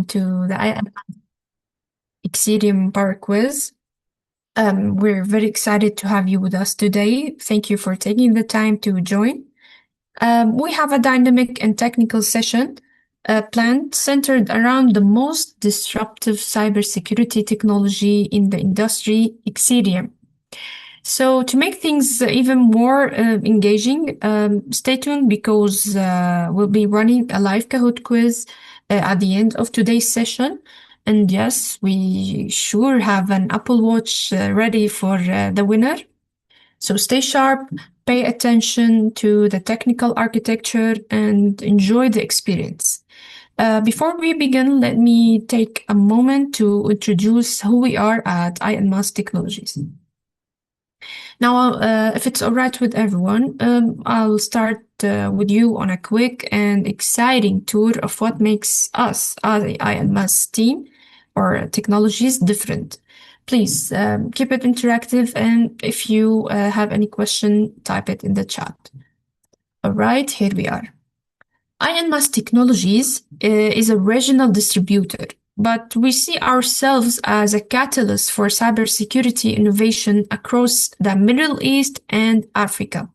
to the Xcitium PowerQuiz. We're very excited to have you with us today. Thank you for taking the time to join. We have a dynamic and technical session planned centered around the most disruptive cybersecurity technology in the industry, Xcitium. So to make things even more engaging, stay tuned because we'll be running a live Kahoot quiz at the end of today's session. And yes, we sure have an Apple Watch ready for the winner. So stay sharp, pay attention to the technical architecture, and enjoy the experience. Before we begin, let me take a moment to introduce who we are at InMass Technologies. Now, if it's all right with everyone, I'll start with you on a quick and exciting tour of what makes us, the InMass team or technologies, different. Please keep it interactive, and if you have any question, type it in the chat. All right, here we are. InMass Technologies is a regional distributor, but we see ourselves as a catalyst for cybersecurity innovation across the Middle East and Africa.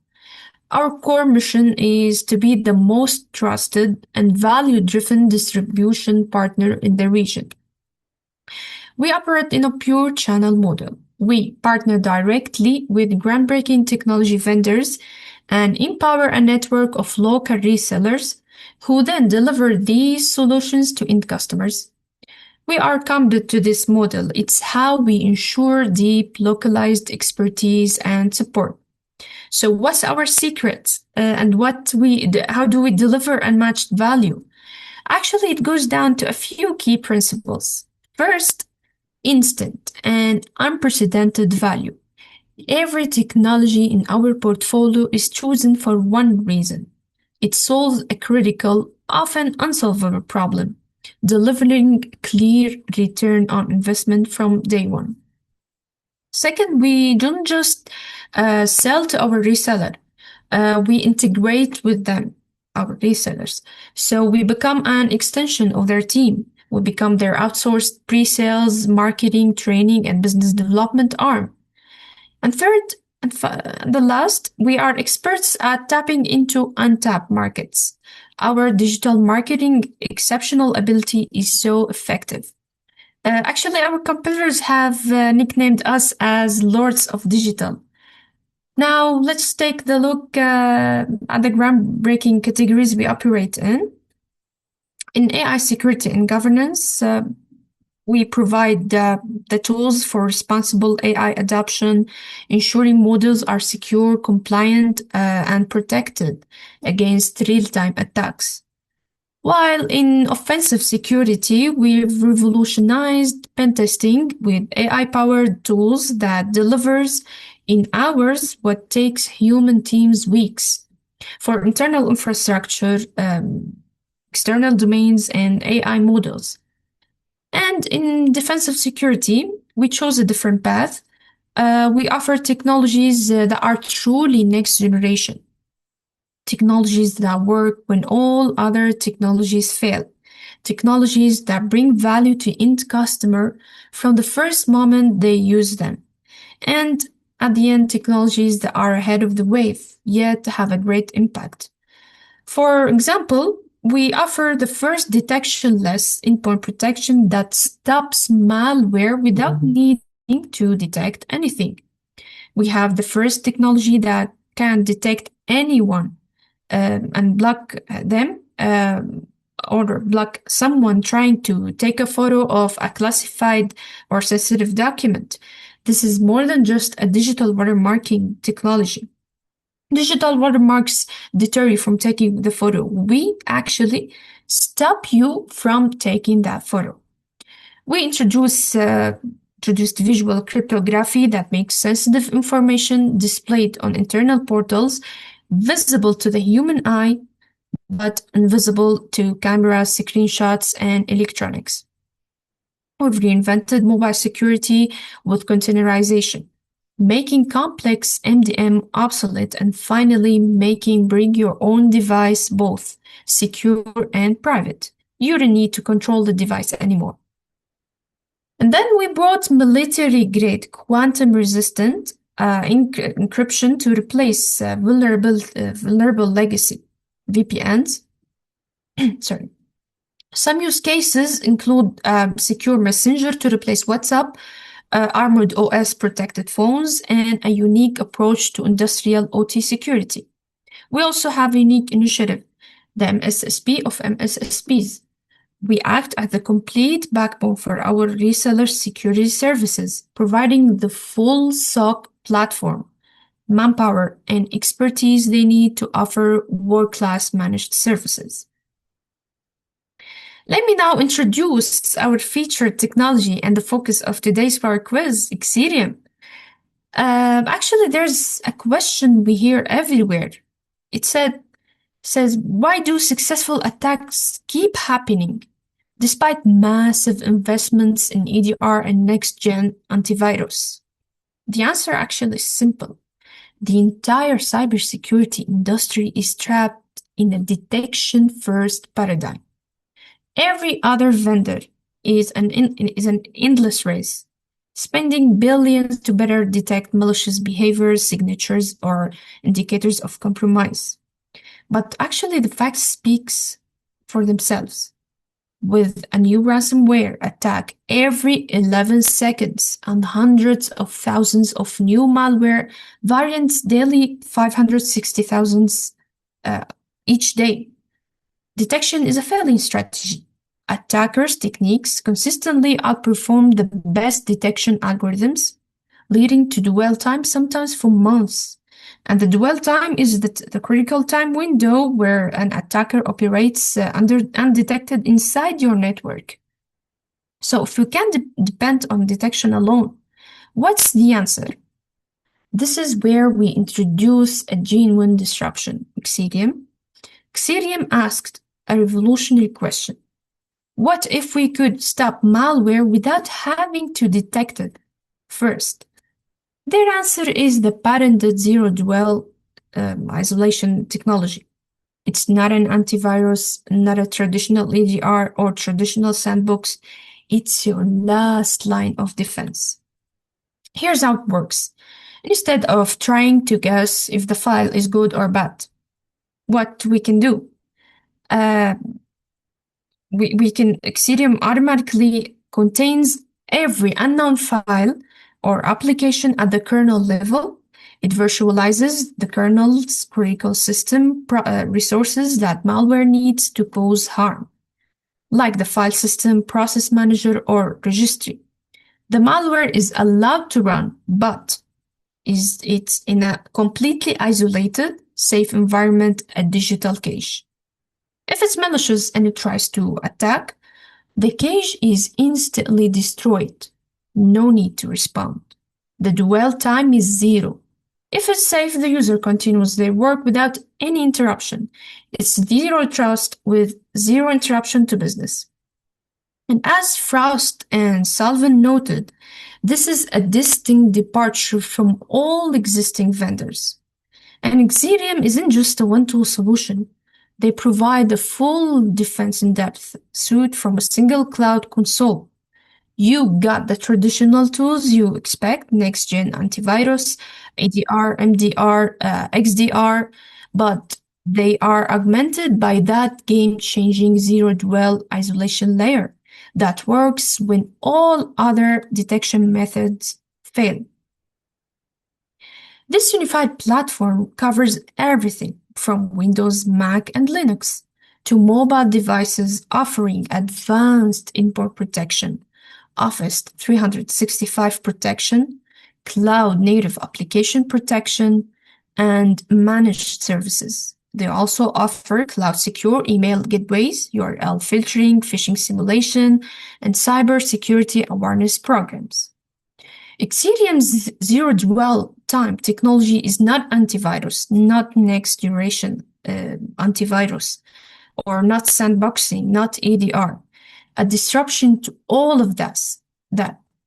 Our core mission is to be the most trusted and value-driven distribution partner in the region. We operate in a pure channel model. We partner directly with groundbreaking technology vendors and empower a network of local resellers who then deliver these solutions to end customers. We are committed to this model. It's how we ensure deep, localized expertise and support. So what's our secret and how do we deliver unmatched value? Actually, it goes down to a few key principles. First, instant and unprecedented value. Every technology in our portfolio is chosen for one reason. It solves a critical, often unsolvable problem, delivering clear return on investment from day one. Second, we don't just sell to our reseller. We integrate with them, our resellers. So we become an extension of their team. We become their outsourced pre-sales, marketing, training, and business development arm. And third, the last, we are experts at tapping into untapped markets. Our digital marketing exceptional ability is so effective. Actually, our competitors have nicknamed us as Lords of Digital. Now, let's take the look at the groundbreaking categories we operate in. In AI security and governance, we provide the tools for responsible AI adoption, ensuring models are secure, compliant, and protected against real-time attacks. While in offensive security, we've revolutionized pen testing with AI-powered tools that delivers in hours what takes human teams weeks. For internal infrastructure, external domains, and AI models. And in defensive security, we chose a different path. We offer technologies that are truly next generation. Technologies that work when all other technologies fail. Technologies that bring value to end customer from the first moment they use them. And at the end, technologies that are ahead of the wave, yet have a great impact. For example, we offer the first detection-less endpoint protection that stops malware without needing to detect anything. We have the first technology that can detect anyone and block them or block someone trying to take a photo of a classified or sensitive document. This is more than just a digital watermarking technology. Digital watermarks deter you from taking the photo. We actually stop you from taking that photo. We introduced visual cryptography that makes sensitive information displayed on internal portals visible to the human eye, but invisible to cameras, screenshots, and electronics. We've reinvented mobile security with containerization, making complex MDM obsolete, and finally making bring your own device both secure and private. You don't need to control the device anymore. And then we brought military-grade quantum-resistant encryption to replace vulnerable legacy VPNs. Sorry. Some use cases include secure messenger to replace WhatsApp, armored OS protected phones, and a unique approach to industrial OT security. We also have a unique initiative, the MSSP of MSSPs. We act as the complete backbone for our resellers' security services, providing the full SOC platform, manpower, and expertise they need to offer world-class managed services. Let me now introduce our featured technology and the focus of today's PowerQuiz, Xcitium. Actually, there's a question we hear everywhere. It says, why do successful attacks keep happening despite massive investments in EDR and Next-Gen Antivirus? The answer actually is simple. The entire cybersecurity industry is trapped in a detection-first paradigm. Every other vendor is an endless race, spending billions to better detect malicious behaviors, signatures, or indicators of compromise. But actually, the facts speaks for themselves. With a new ransomware attack every 11 seconds and hundreds of thousands of new malware variants daily, 560,000 each day. Detection is a failing strategy. Attackers' techniques consistently outperform the best detection algorithms, leading to dwell time sometimes for months. And the dwell time is the critical time window where an attacker operates undetected inside your network. So if you can't depend on detection alone, what's the answer? This is where we introduce a genuine disruption, Xcitium. Xcitium asked a revolutionary question. What if we could stop malware without having to detect it first? Their answer is the patented zero-dwell isolation technology. It's not an antivirus, not a traditional EDR or traditional sandbox. It's your last line of defense. Here's how it works. Instead of trying to guess if the file is good or bad, what we can do? Xcitium automatically contains every unknown file or application at the kernel level. It virtualizes the kernel's critical system resources that malware needs to cause harm, like the file system, process manager, or registry. The malware is allowed to run, but it's in a completely isolated, safe environment, a digital cache. If it's malicious and it tries to attack, the cache is instantly destroyed. No need to respond. The dwell time is 0. If it's safe, the user continues their work without any interruption. It's zero trust with zero interruption to business. And as Frost and Salvin noted, this is a distinct departure from all existing vendors. And Xcitium isn't just a one-tool solution. They provide the full defense-in-depth suite from a single cloud console. You got the traditional tools you expect, Next-Gen Antivirus, ADR, MDR, XDR, but they are augmented by that game-changing zero-dwell isolation layer that works when all other detection methods fail. This unified platform covers everything from Windows, Mac, and Linux to mobile devices offering advanced import protection, Office 365 protection, cloud-native application protection, and managed services. They also offer cloud-secure email gateways, URL filtering, phishing simulation, and cybersecurity awareness programs. Xcitium's zero-dwell time technology is not antivirus, not next-generation antivirus, or not sandboxing, not EDR. A disruption to all of that,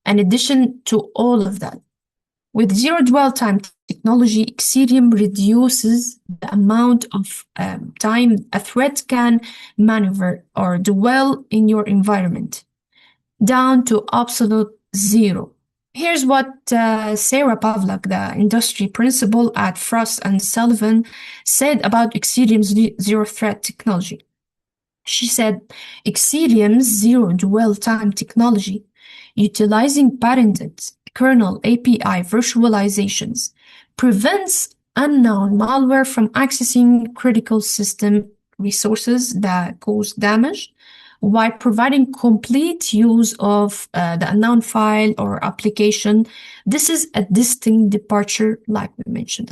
in addition to all of that, With zero dwell time technology, Xcitium reduces the amount of time a threat can maneuver or dwell in your environment down to absolute zero. Here's what Sarah Pavlak, the industry principal at Frost and Sullivan, said about Xcitium's zero threat technology. She said, Xcitium's zero dwell time technology, utilizing patented kernel API virtualizations, prevents unknown malware from accessing critical system resources that cause damage while providing complete use of the unknown file or application. This is a distinct departure, like we mentioned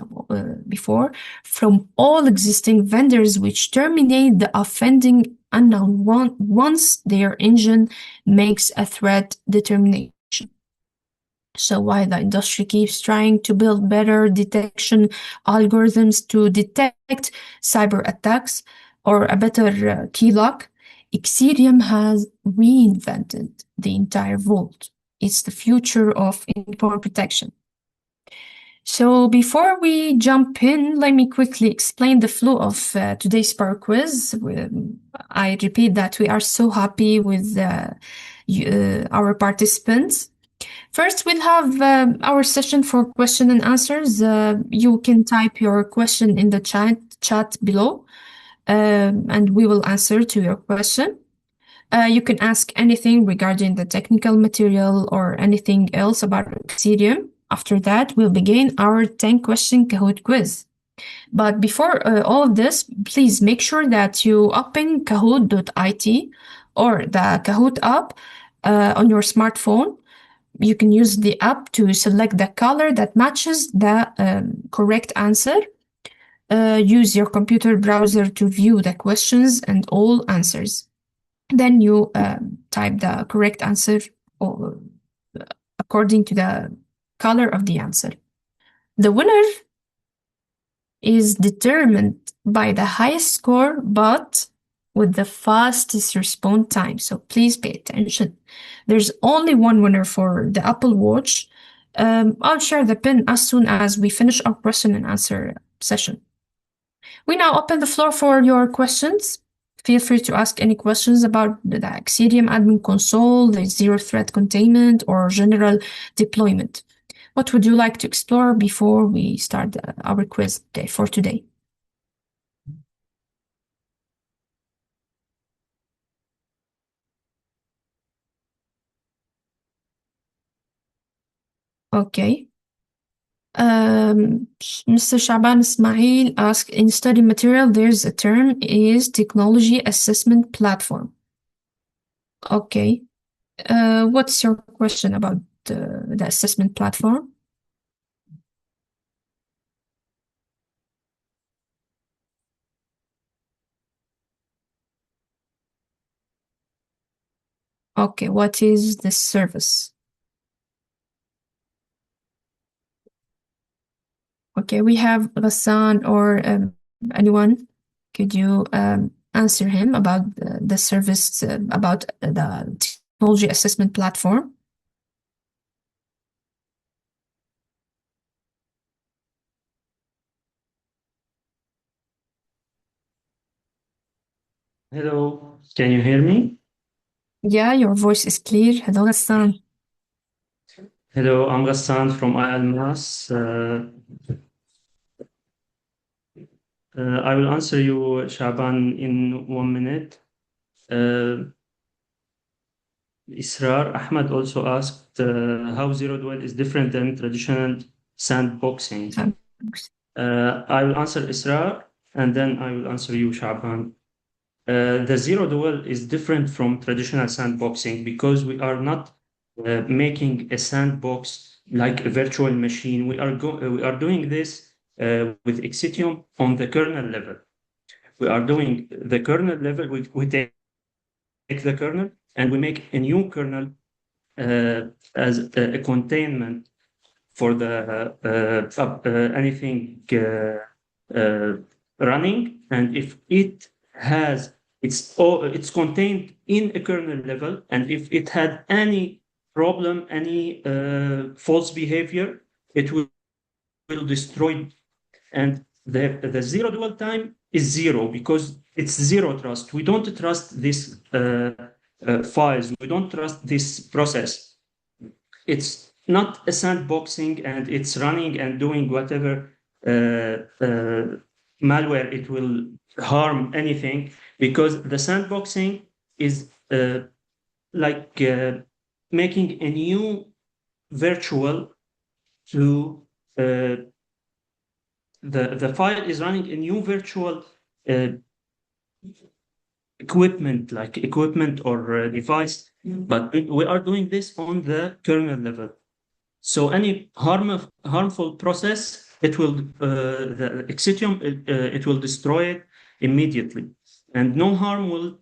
before, from all existing vendors which terminate the offending unknown once their engine makes a threat determination. So while the industry keeps trying to build better detection algorithms to detect cyber attacks or a better key lock, Xcitium has reinvented the entire vault. It's the future of endpoint protection. So before we jump in, let me quickly explain the flow of today's PowerQuiz. I repeat that we are so happy with our participants. First, we'll have our session for question and answers. You can type your question in the chat below, and we will answer to your question. You can ask anything regarding the technical material or anything else about Xcitium. After that, we'll begin our 10-question Kahoot quiz. But before all of this, please make sure that you open kahoot.it or the Kahoot app on your smartphone. You can use the app to select the color that matches the correct answer. Use your computer browser to view the questions and all answers. Then you type the correct answer according to the color of the answer. The winner is determined by the highest score, but with the fastest response time. So please pay attention. There's only one winner for the Apple Watch. I'll share the pin as soon as we finish our question and answer session. We now open the floor for your questions. Feel free to ask any questions about the Xcitium admin console, the zero threat containment, or general deployment. What would you like to explore before we start our quiz for today? Okay. Mr. Shaban Ismail asked, in study material, there's a term is technology assessment platform. Okay. What's your question about the assessment platform? Okay, what is this service? Okay, we have Ghassan or anyone. Could you answer him about the service, about the technology assessment platform? Hello, can you hear me? Yeah, your voice is clear. Hello, Ghassan. Hello, I'm Ghassan from ILMAS. I will answer you, Shaban, in 1 minute. Israr Ahmad also asked how zero dwell is different than traditional sandboxing. I will answer Israr and then I will answer you, Shaban. The zero dwell is different from traditional sandboxing because we are not making a sandbox like a virtual machine. We are doing this with Xcitium on the kernel level. We are doing the kernel level. We take the kernel and we make a new kernel as a containment for the anything running, and if it has it's contained in a kernel level, and if it had any problem, any false behavior, it will destroy. And the zero dwell time is zero because it's zero trust. We don't trust these files. We don't trust this process. It's not a sandboxing, and it's running and doing whatever malware it will harm anything, because the sandboxing is like making a new virtual to the file is running a new virtual uh, equipment or device, but we are doing this on the kernel level. So any harmful process, it will the Xcitium it will destroy it immediately, and no harm will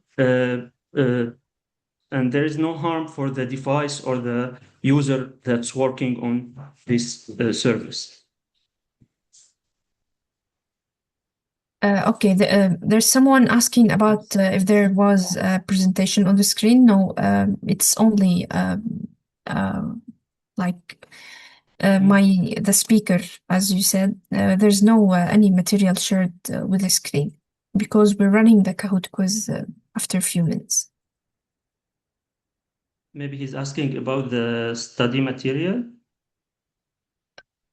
and there is no harm for the device or the user that's working on this service. Okay, there's someone asking about if there was a presentation on the screen. No, it's only like the speaker, as you said. There's no any material shared with the screen because we're running the Kahoot quiz after a few minutes. Maybe he's asking about the study material.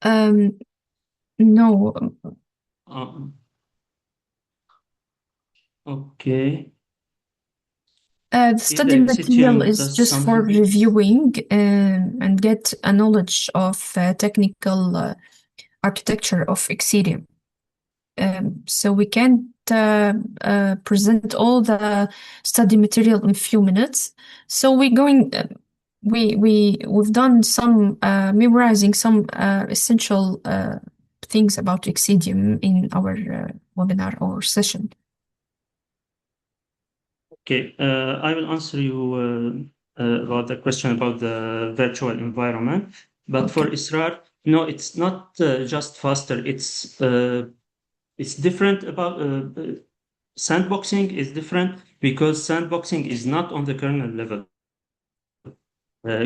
No. Okay. The study material is just for reviewing and get a knowledge of technical architecture of Xcitium. So we can't present all the study material in a few minutes. So we're going. We've done some memorizing some essential things about Xcitium in our webinar or session. Okay, I will answer you about the question about the virtual environment. But okay, for Israr, no, it's not just faster. It's different about sandboxing is different because sandboxing is not on the kernel level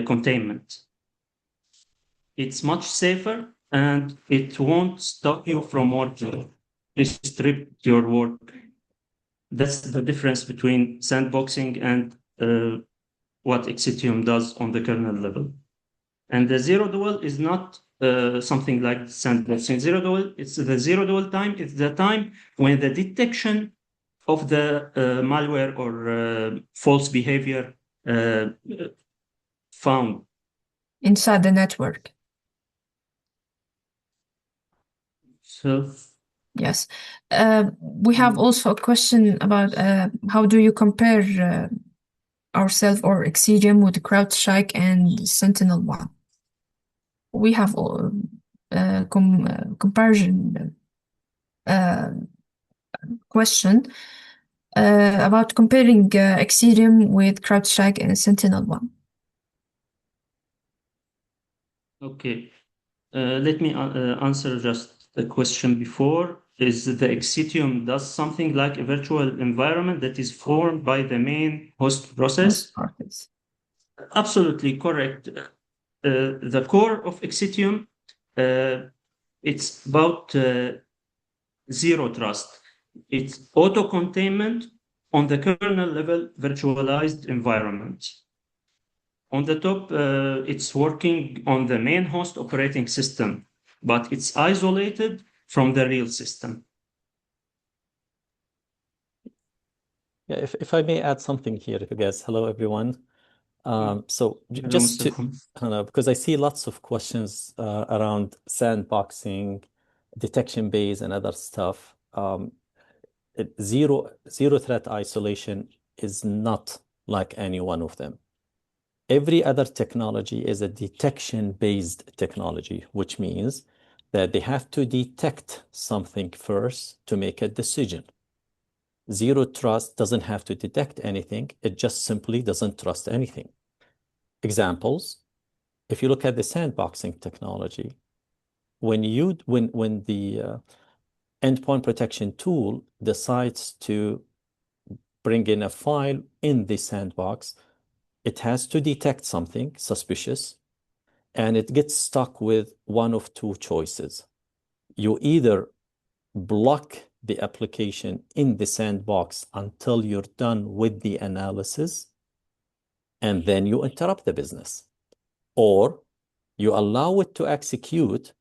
containment. It's much safer and it won't stop you from working, restrict your work. That's the difference between sandboxing and what Xcitium does on the kernel level. And the zero dwell is not something like sandboxing. Zero dwell, it's the zero dwell time. It's the time when the detection of the malware or false behavior found inside the network. So yes, we have also a question about how do you compare ourselves or Xcitium with CrowdStrike and SentinelOne? We have comparison question about comparing Xcitium with CrowdStrike and SentinelOne. Okay, let me answer just the question before. Is the Xcitium does something like a virtual environment that is formed by the main host process? Absolutely correct. The core of Xcitium, it's about zero trust. It's auto-containment on the kernel level virtualized environment. On the top, it's working on the main host operating system, but it's isolated from the real system. Yeah, if I may add something here, guys. Hello, everyone. So just to, I don't know, because I see lots of questions around sandboxing, detection base, and other stuff. Zero threat isolation is not like any one of them. Every other technology is a detection-based technology, which means that they have to detect something first to make a decision. Zero trust doesn't have to detect anything. It just simply doesn't trust anything. Examples, if you look at the sandboxing technology, when the endpoint protection tool decides to bring in a file in the sandbox, it has to detect something suspicious. and it gets stuck with one of two choices. You either block the application in the sandbox until you're done with the analysis, and then you interrupt the business. Or you allow it to execute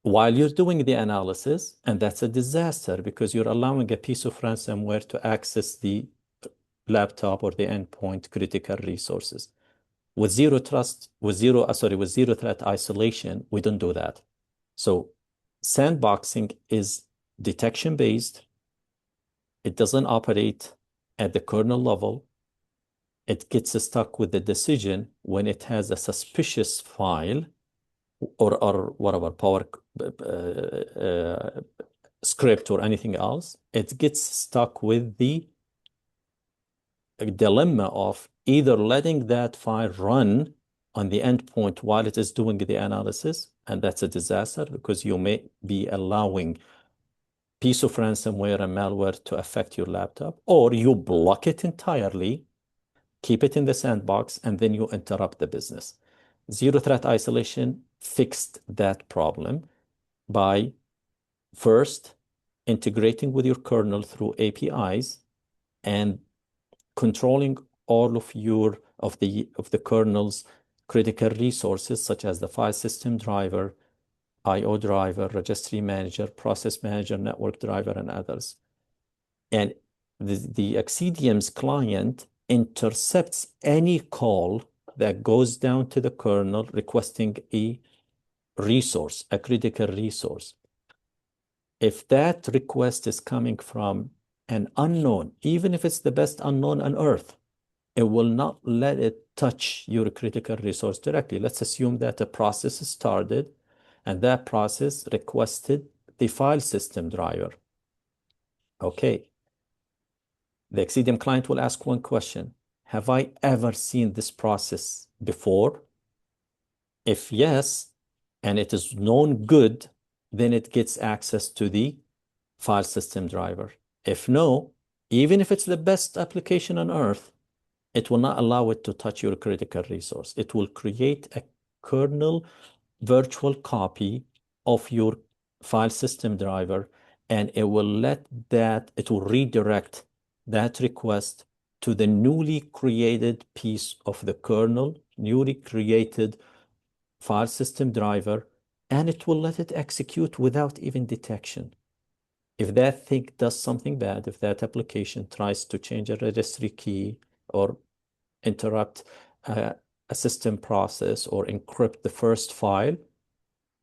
while you're doing the analysis, and that's a disaster because you're allowing a piece of ransomware to access the laptop or the endpoint critical resources. With zero threat isolation, we don't do that. So sandboxing is detection-based. It doesn't operate at the kernel level. It gets stuck with the decision when it has a suspicious file or whatever, power script or anything else. It gets stuck with the dilemma of either letting that file run on the endpoint while it is doing the analysis, and that's a disaster because you may be allowing piece of ransomware and malware to affect your laptop, or you block it entirely, keep it in the sandbox, and then you interrupt the business. Zero threat isolation fixed that problem by first integrating with your kernel through APIs and controlling all of the kernel's critical resources, such as the file system driver, IO driver, registry manager, process manager, network driver, and others. And the Xcitium's client intercepts any call that goes down to the kernel requesting a resource, a critical resource. If that request is coming from an unknown, even if it's the best unknown on earth, it will not let it touch your critical resource directly. Let's assume that a process started and that process requested the file system driver. Okay. The Xcitium client will ask one question. Have I ever seen this process before? If yes, and it is known good, then it gets access to the file system driver. If no, even if it's the best application on earth, it will not allow it to touch your critical resource. It will create a kernel virtual copy of your file system driver, and it will redirect that request to the newly created piece of the kernel, newly created file system driver, and it will let it execute without even detection. If that thing does something bad, if that application tries to change a registry key or interrupt a system process or encrypt the first file,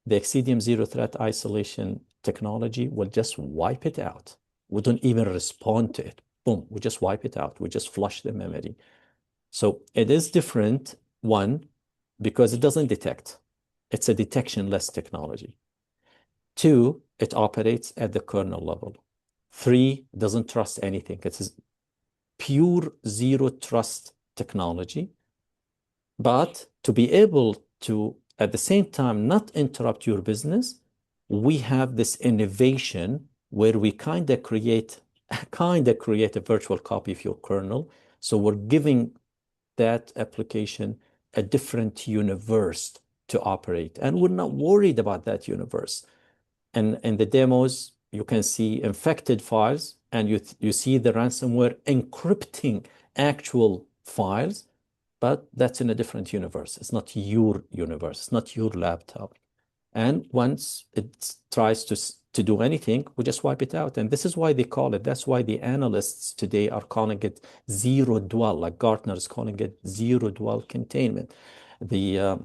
the Xcitium zero threat isolation technology will just wipe it out. We don't even respond to it. Boom, we just wipe it out. We just flush the memory. So it is different, one, because it doesn't detect. It's a detection-less technology. Two, it operates at the kernel level. Three, doesn't trust anything. It's pure zero trust technology. But to be able to, at the same time, not interrupt your business, we have this innovation where we kind of create a virtual copy of your kernel. So we're giving that application a different universe to operate. And we're not worried about that universe. And in the demos, you can see infected files, and you see the ransomware encrypting actual files, but that's in a different universe. It's not your universe. It's not your laptop. And once it tries to do anything, we just wipe it out. And this is why they call it, that's why the analysts today are calling it zero dwell, like Gartner is calling it zero dwell containment. The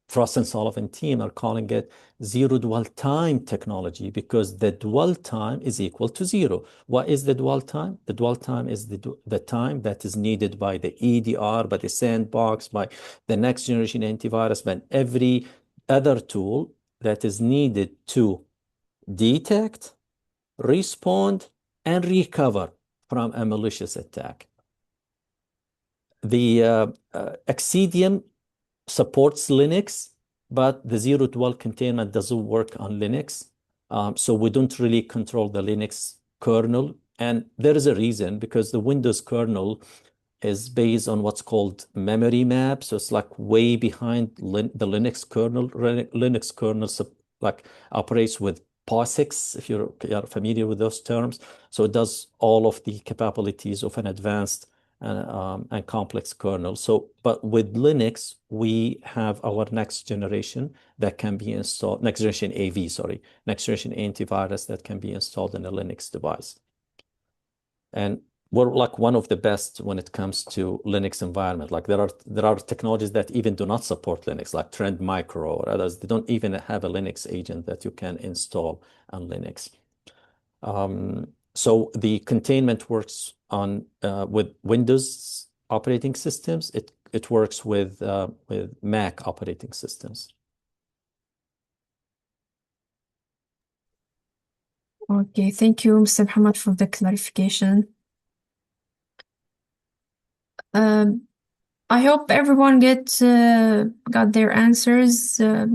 Frost and Sullivan team are calling it zero dwell time technology because the dwell time is equal to zero. What is the dwell time? The dwell time is the time that is needed by the EDR, by the sandbox, by the next generation antivirus, by every other tool that is needed to detect, respond, and recover from a malicious attack. The Xcitium supports Linux, but the zero dwell containment doesn't work on Linux. So we don't really control the Linux kernel. And there is a reason, because the Windows kernel is based on what's called memory map. So it's like way behind the Linux kernel. Linux kernel like operates with POSIX, if you're familiar with those terms. So it does all of the capabilities of an advanced and complex kernel. So, but with Linux, we have our next generation that can be installed, next generation antivirus that can be installed in a Linux device. And we're like one of the best when it comes to Linux environment. Like there are technologies that even do not support Linux, like Trend Micro or others. They don't even have a Linux agent that you can install on Linux. So the containment works on with Windows operating systems. It works with Mac operating systems. Okay, thank you, Mr. Muhammad, for the clarification. I hope everyone got their answers. I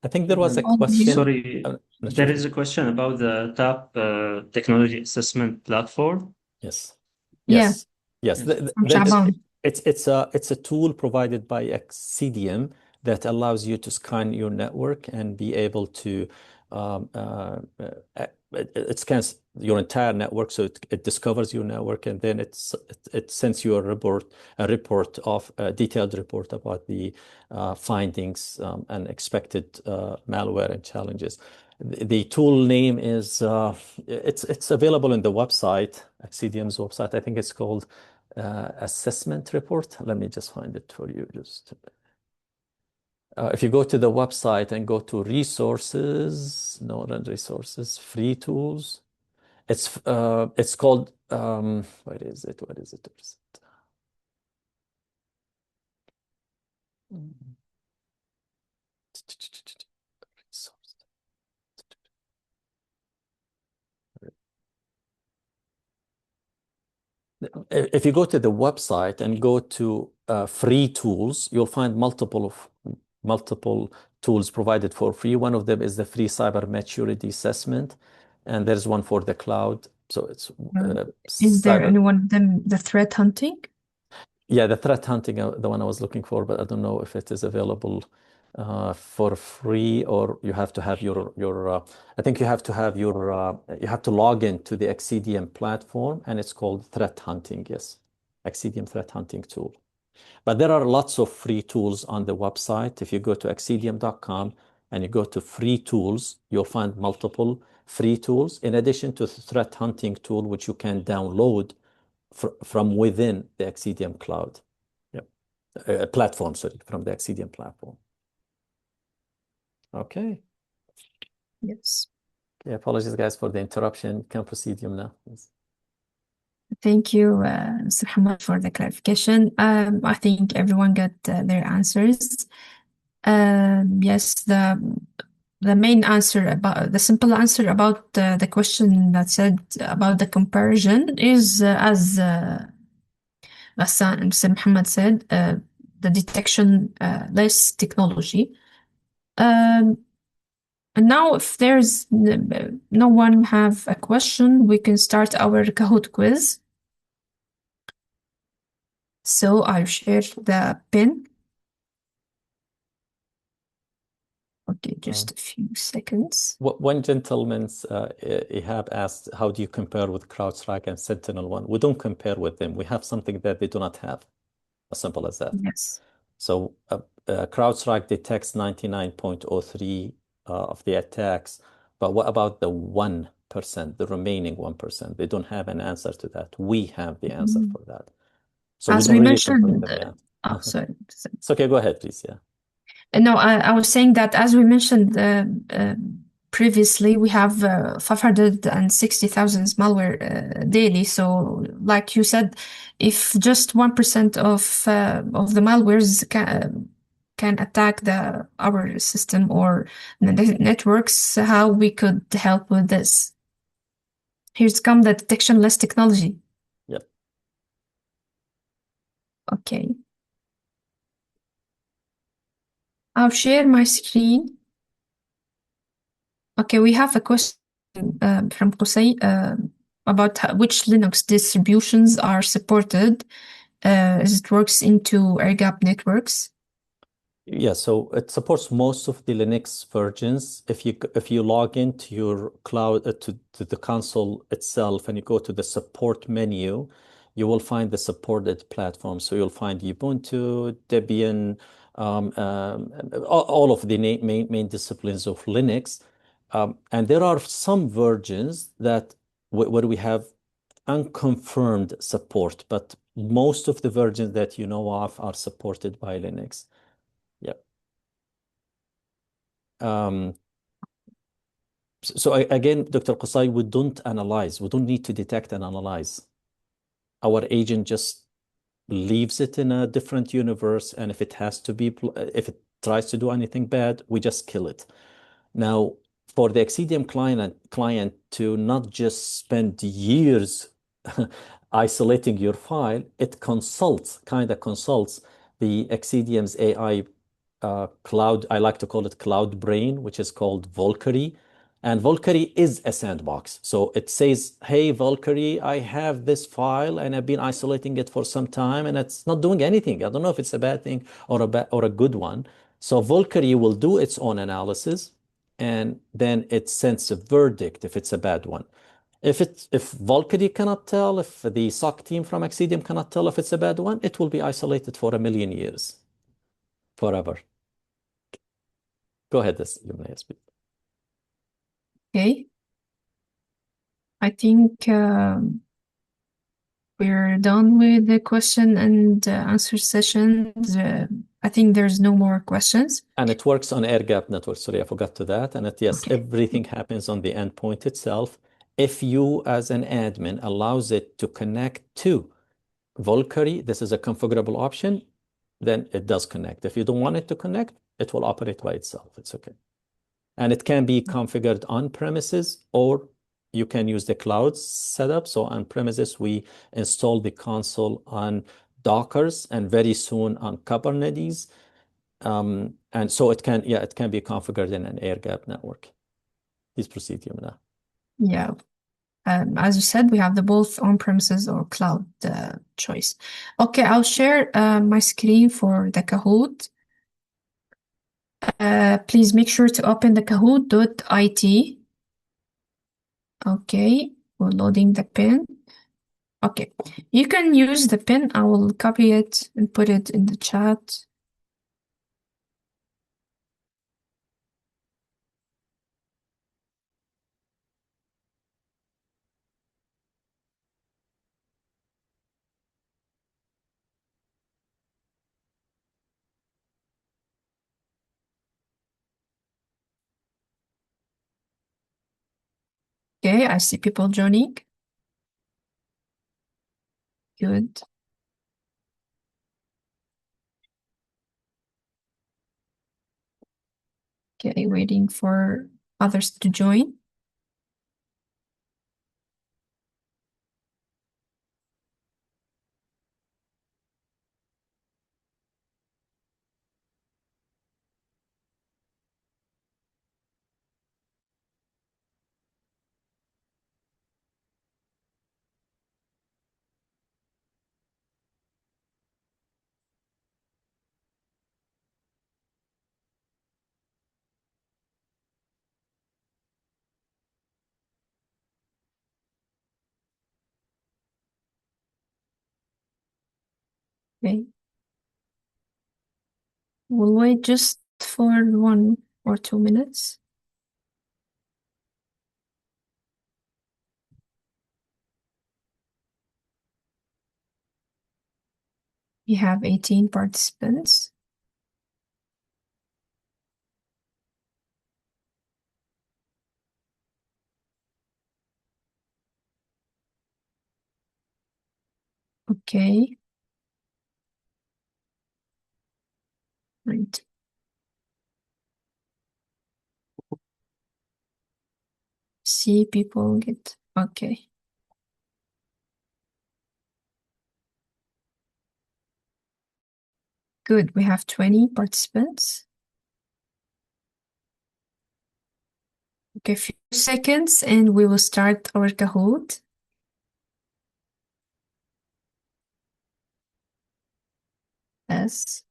think there was a question. Sorry, there is a question about the top technology assessment platform. Yes. Yeah. Yes. It's a tool provided by Xcitium that allows you to scan your network and be able to it scans your entire network, so it discovers your network, and then it sends you a detailed report about the findings and expected malware and challenges. The tool name is it's available in the website, Xcitium's website. I think it's called assessment report. Let me just find it for you. If you go to the website and go to resources, free tools, it's called what is it? If you go to the website and go to free tools, you'll find multiple tools provided for free. One of them is the free cyber maturity assessment, and there's one for the cloud. So it's is there any one of them the threat hunting? Yeah, the threat hunting, the one I was looking for, but I don't know if it is available for free, or you have to have your I think you have to have you have to log into the Xcitium platform, and it's called threat hunting. Yes, Xcitium threat hunting tool. But there are lots of free tools on the website. If you go to xcitium.com and you go to free tools, you'll find multiple free tools in addition to the threat hunting tool, which you can download from within the Xcitium cloud. Platform, sorry, from the Xcitium platform. Okay. Yes. Okay, apologies, guys, for the interruption. You can proceed now. Yes. Thank you, Mr. Hamad, for the clarification. I think everyone got their answers. Yes, the main answer about the simple answer about the question that said about the comparison is as Mr. Muhammad said, the detection less technology. And now, if there's no one have a question, we can start our Kahoot quiz. So I'll share the pin. Okay, just a few seconds. One gentleman, Ihab, asked, how do you compare with CrowdStrike and SentinelOne? We don't compare with them. We have something that they do not have. As simple as that. Yes. So CrowdStrike detects 99.03 of the attacks. But what about the 1%, the remaining 1%? They don't have an answer to that. We have the answer for that. So as we mentioned, oh, sorry. It's okay, go ahead, please. Yeah. No, I was saying that as we mentioned previously, we have 560,000 malware daily. So, like you said, if just 1% of the malwares can attack our system or the networks, how we could help with this? Here's come the detection-less technology. Yep. Okay. I'll share my screen. Okay, we have a question from Qusay about which Linux distributions are supported as it works into air-gapped networks? Yeah, so it supports most of the Linux versions. If you log into your cloud to the console itself and you go to the support menu, you will find the supported platform. So you'll find Ubuntu, Debian, all of the main disciplines of Linux. And there are some versions that where we have unconfirmed support, but most of the versions that you know of are supported by Linux. Yeah. So again, Dr. Qusay, we don't analyze. We don't need to detect and analyze. Our agent just leaves it in a different universe, and if it tries to do anything bad, we just kill it. Now, for the Xcitium client to not just spend years isolating your file, it kind of consults the Xcitium's AI cloud. I like to call it cloud brain, which is called Valkyrie. And Valkyrie is a sandbox. So it says, hey, Valkyrie, I have this file and I've been isolating it for some time and it's not doing anything. I don't know if it's a bad thing or a good one. So Valkyrie will do its own analysis and then it sends a verdict if it's a bad one. If Valkyrie cannot tell, if the SOC team from Xcitium cannot tell if it's a bad one, it will be isolated for 1,000,000 years, forever. Go ahead, Yumna, speak. Okay. I think we're done with the question and answer sessions. I think there's no more questions. And it works on air-gapped network. Sorry, I forgot to that. And yes, Okay. everything happens on the endpoint itself. If you, as an admin, allows it to connect to Valkyrie, this is a configurable option, then it does connect. If you don't want it to connect, it will operate by itself. It's okay. And it can be configured on premises, or you can use the cloud setup. So on premises, we install the console on Dockers and very soon on Kubernetes. And so it can be configured in an air-gapped network. Please proceed, Yumna. Yeah. As you said, we have the both on-premises or cloud choice. Okay, I'll share my screen for the Kahoot. Please make sure to open the kahoot.it. Okay, we're loading the pin. Okay, you can use the pin. I will copy it and put it in the chat. Okay, I see people joining. Good. Okay, waiting for others to join. Okay. We'll wait just for 1 or 2 minutes. We have 18 participants. Okay. Right. See people get, okay. Good, we have 20 participants. Okay, a few seconds and we will start our Kahoot. S.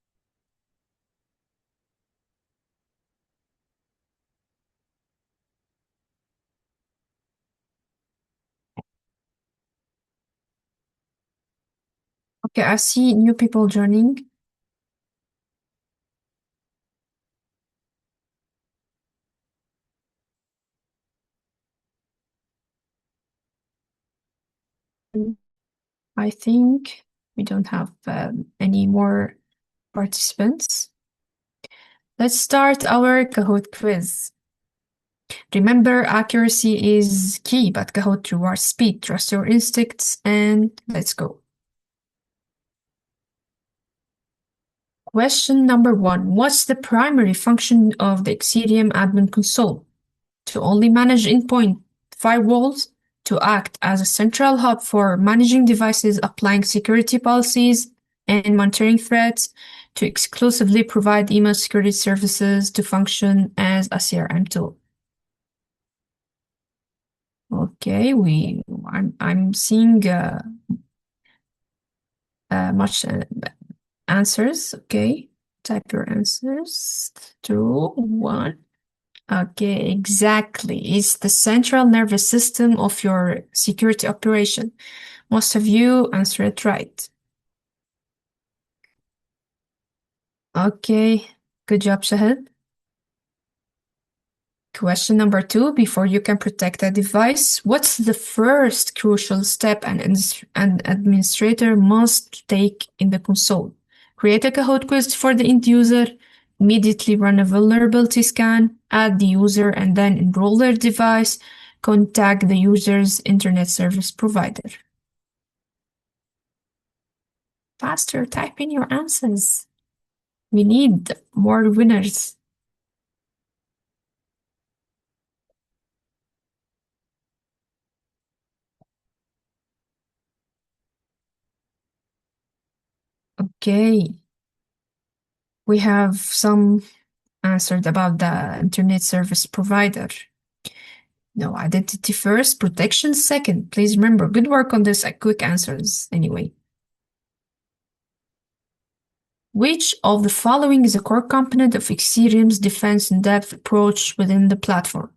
Okay, I see new people joining. I think we don't have any more participants. Let's start our Kahoot quiz. Remember, accuracy is key, but Kahoot rewards speed. Trust your instincts, and let's go. Question number 1. What's the primary function of the Xcitium admin console? To only manage endpoint firewalls, to act as a central hub for managing devices, applying security policies, and monitoring threats, to exclusively provide email security services, to function as a CRM tool. Okay, I'm seeing much answers. Okay, type your answers. 2, 1. Okay, exactly. It's the central nervous system of your security operation. Most of you answered right. Okay, good job, Shahid. Question number 2, before you can protect a device, what's the first crucial step an administrator must take in the console? Create a Kahoot quiz for the end user, immediately run a vulnerability scan, add the user and then enroll their device, contact the user's internet service provider. Faster, type in your answers. We need more winners. Okay. We have some answered about the internet service provider. No, identity first, protection second. Please remember, good work on this quick answers anyway. Which of the following is a core component of Xcitium's defense in-depth approach within the platform?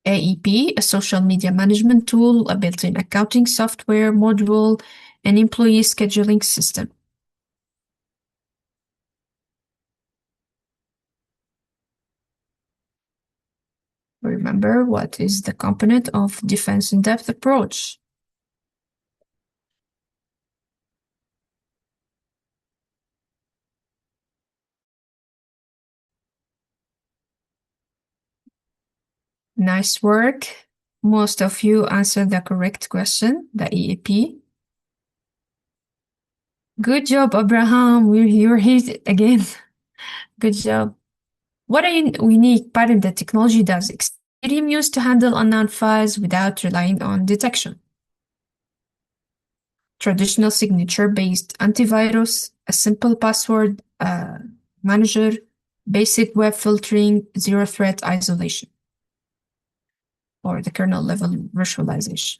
AEP, a social media management tool, a built-in accounting software module, an employee scheduling system. Remember, what is the component of defense in-depth approach? Nice work. Most of you answered the correct question, the EAP. Good job, Abraham. You're here again. Good job. What a unique pattern that technology does. Xcitium used to handle unknown files without relying on detection. Traditional signature-based antivirus, a simple password manager, basic web filtering, zero-threat isolation, or the kernel-level virtualization.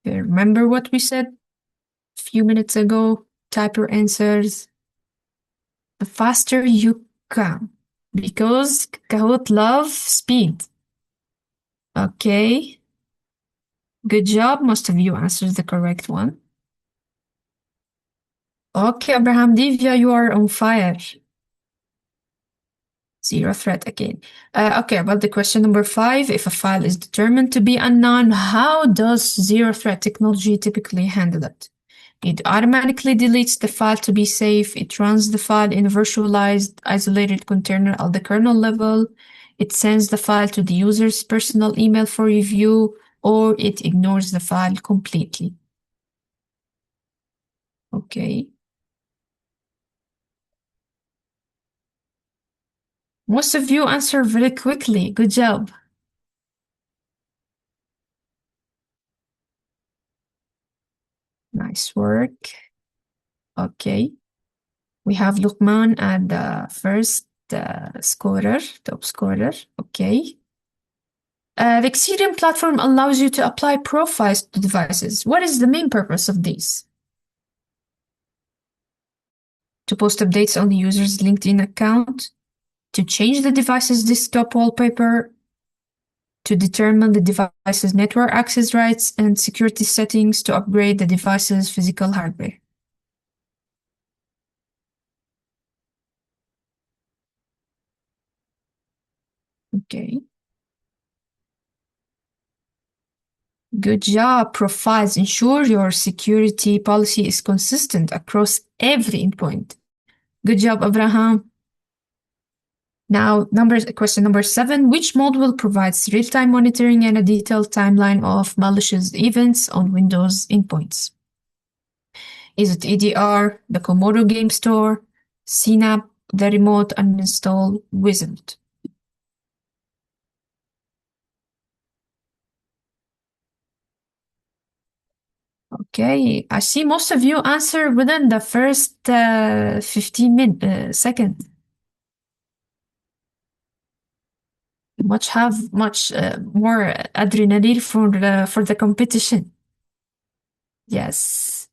Remember what we said a few minutes ago? Type your answers. The faster you can, because Kahoot loves speed. Okay. Good job. Most of you answered the correct one. Okay, Abraham, Divya, you are on fire. Zero threat again. Okay, about the question number 5, if a file is determined to be unknown, how does zero threat technology typically handle it? It automatically deletes the file to be safe. It runs the file in a virtualized, isolated container at the kernel level. It sends the file to the user's personal email for review, or it ignores the file completely. Okay. Most of you answer very quickly. Good job. Nice work. Okay. We have Luqman at the first scorer, top scorer. Okay. The Xcitium platform allows you to apply profiles to devices. What is the main purpose of these? To post updates on the user's LinkedIn account, to change the device's desktop wallpaper, to determine the device's network access rights and security settings, to upgrade the device's physical hardware. Okay. Good job. Profiles ensure your security policy is consistent across every endpoint. Good job, Abraham. Now, question number 7. Which module provides real-time monitoring and a detailed timeline of malicious events on Windows endpoints? Is it EDR, the Komodo Game Store, CNAP, the remote uninstall wizard? Okay, I see most of you answer within the first 15 seconds. Much more adrenaline for the competition. Yes,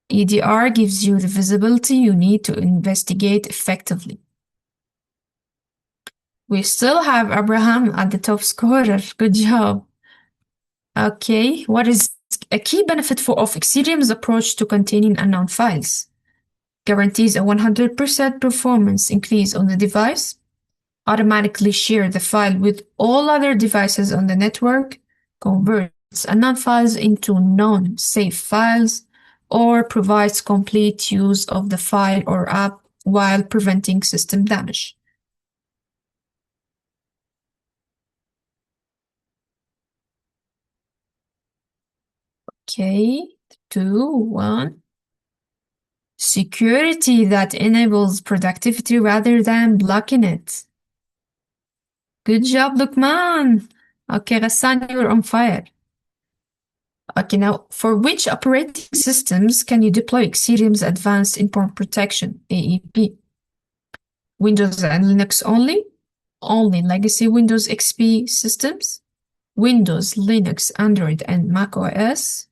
EDR gives you the visibility you need to investigate effectively. We still have Abraham at the top scorer. Good job. Okay, what is a key benefit of Xcitium's approach to containing unknown files? Guarantees a 100% performance increase on the device, automatically share the file with all other devices on the network, converts unknown files into non-safe files, or provides complete use of the file or app while preventing system damage. Okay, 2, 1. Security that enables productivity rather than blocking it. Good job, Lukman. Okay, Ghassan, you're on fire. Okay, now, for which operating systems can you deploy Xcitium's Advanced Endpoint Protection, AEP? Windows and Linux only? Only legacy Windows XP systems? Windows, Linux, Android, and Mac OS?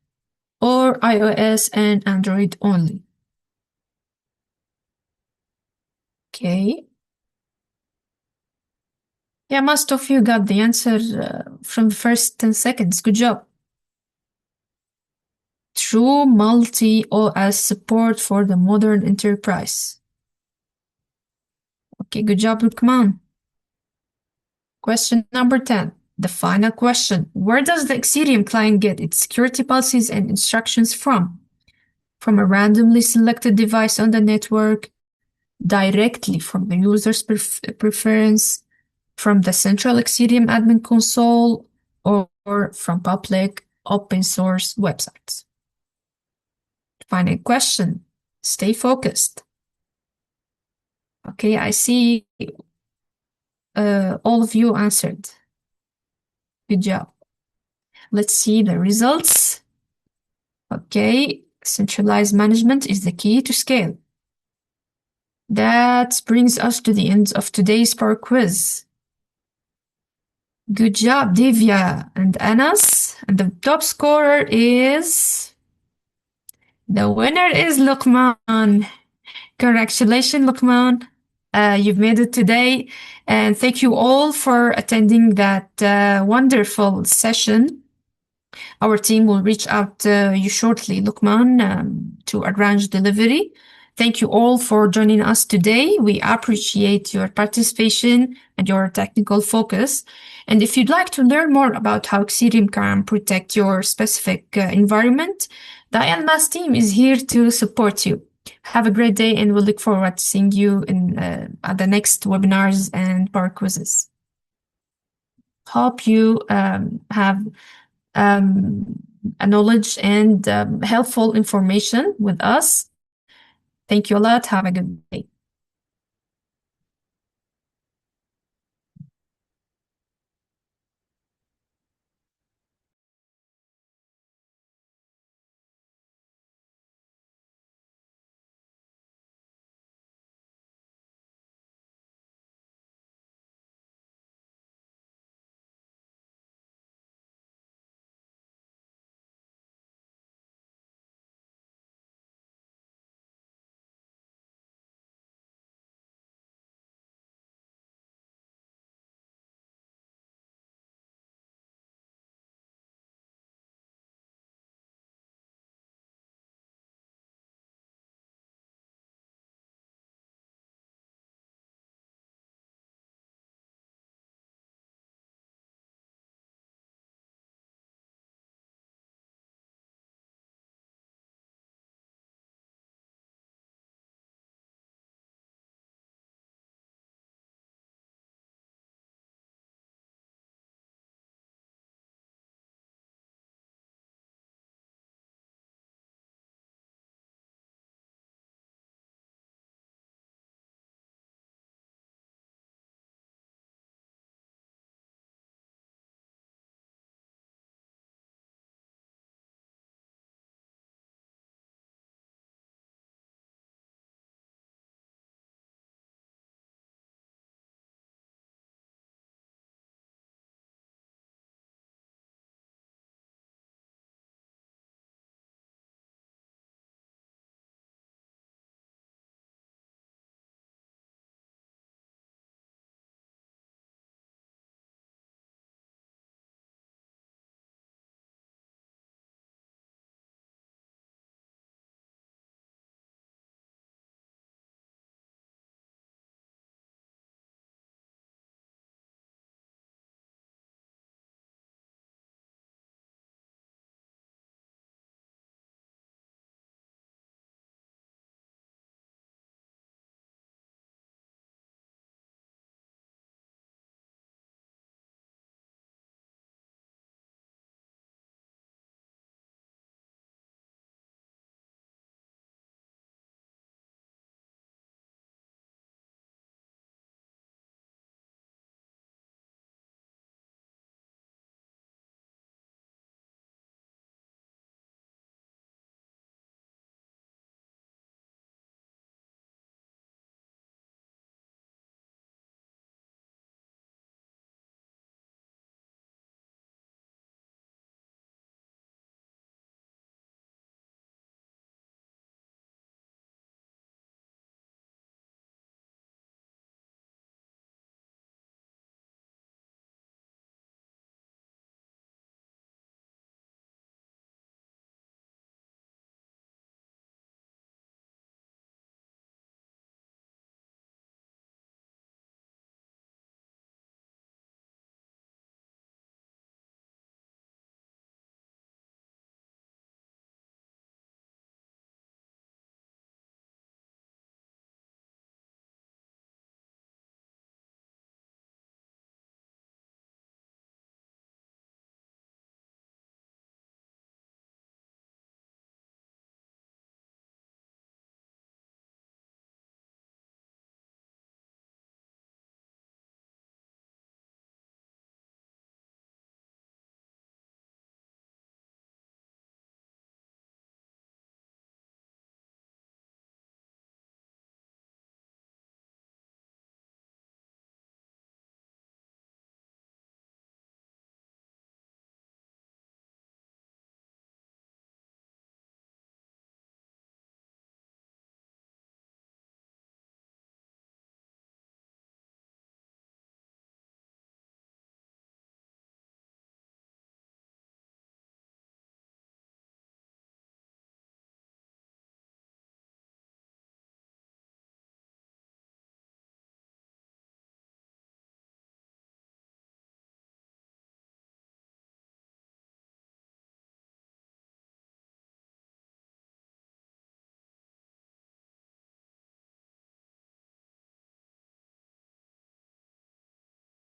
Or iOS and Android only? Okay. Yeah, most of you got the answer from the first 10 seconds. Good job. True multi-OS support for the modern enterprise. Okay, good job, Lukman. Question number 10, the final question. Where does the Xcitium client get its security policies and instructions from? From a randomly selected device on the network, directly from the user's preference, from the central Xcitium admin console, or from public open source websites? Final question. Stay focused. Okay, I see all of you answered. Good job. Let's see the results. Okay, centralized management is the key to scale. That brings us to the end of today's PowerQuiz. Good job, Divya and Anas. And the top scorer is... The winner is Luqman. Congratulations, Luqman. You've made it today. And thank you all for attending that wonderful session. Our team will reach out to you shortly, Luqman, to arrange delivery. Thank you all for joining us today. We appreciate your participation and your technical focus. And if you'd like to learn more about how Xcitium can protect your specific environment, the ILMAS team is here to support you. Have a great day, and we'll look forward to seeing you at the next webinars and power quizzes. Hope you have a knowledge and helpful information with us. Thank you a lot. Have a good day.